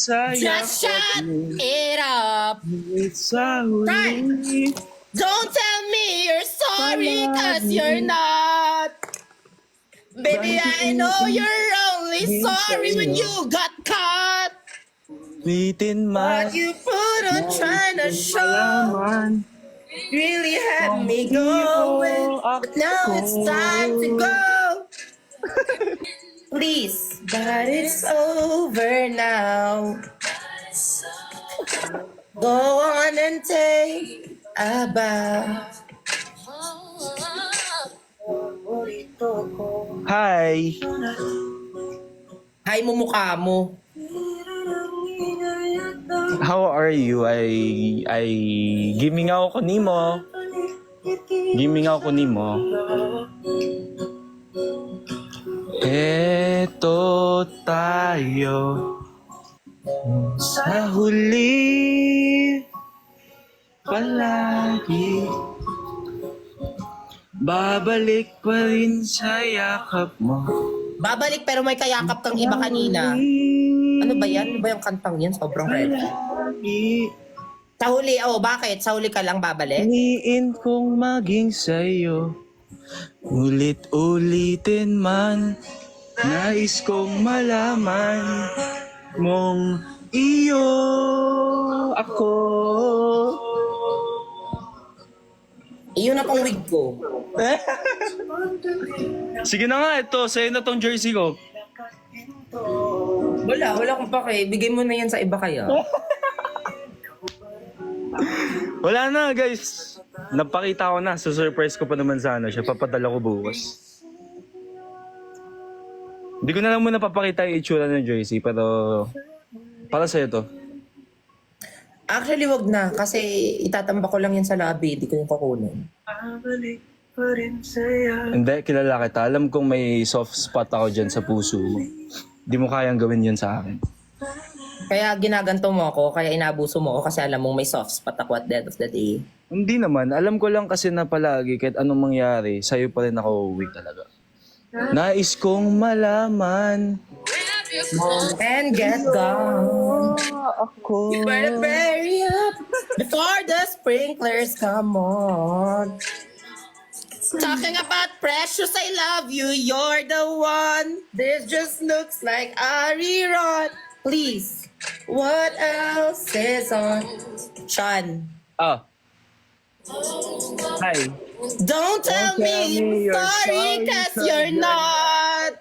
sa Just shut yakap it up. sa huli. Don't tell me you're sorry, cause you're not. Baby, I know you're only sorry when you got caught. Bitin man, What you put on trying to show malaman. really had me going. But now it's time to go. Please, but it's over now. Go on and take a bow. Hi! Hi mo mukha mo. How are you? I gimingaw ko nimo. Gimingaw ko nimo. Eto tayo sa huli palagi. Babalik pa rin sa yakap mo. Babalik pero may kayakap kang iba kanina. Ano ba yan? Ano ba yung kantang yan? Sobrang red. Sa huli, oh bakit? Sa huli ka lang babalik? Hiniin kong maging sa'yo. Ulit-ulitin man. Nais kong malaman mong iyo ako. Iyon na pang wig ko. Sige na nga, ito. Sa'yo na tong jersey ko. Wala akong pake. Bigay mo na yan sa iba kaya. Wala na, guys. Napakita ko na. Surprise ko pa naman sana siya. Papadala ko bukas. Hindi ko na lang muna papakita yung itsura ng jersey, pero para sa'yo to. Actually, wag na. Kasi itatamba ko lang yan sa lobby. Hindi ko yung kukunin. Hindi, kilala kita. Alam kong may soft spot ako dyan sa puso mo. Di mo kayang gawin yun sa akin. Kaya ginaganto mo ako, kaya inabuso mo ako kasi alam mong may soft spot ako at the end of the day. Hindi naman. Alam ko lang kasi na palagi kahit anong mangyari, sa'yo pa rin ako uuwi talaga. Nais kong malaman. And get gone. Ako. You better bury up before the sprinklers come on. Talking about precious, I love you, you're the one. This just looks like a rerun. Please, what else is on? Sean. Ah. Hi. Don't tell me you're sorry, cause you're not.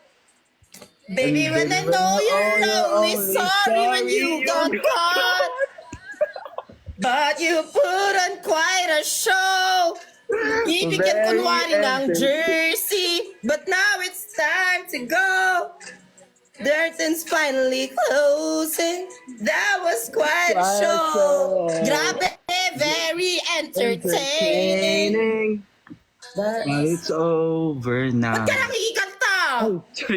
Baby, when I know you're only sorry when you got caught. But you put on quite a show. Ibigyan kunwari ng jersey. But now it's time to go. The curtain's finally closing. That was quite a show. Grabe, very entertaining. But It's over now. ba't ka nakikikanta?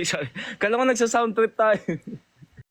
Sorry. Kala ko nagsa-sound trip tayo.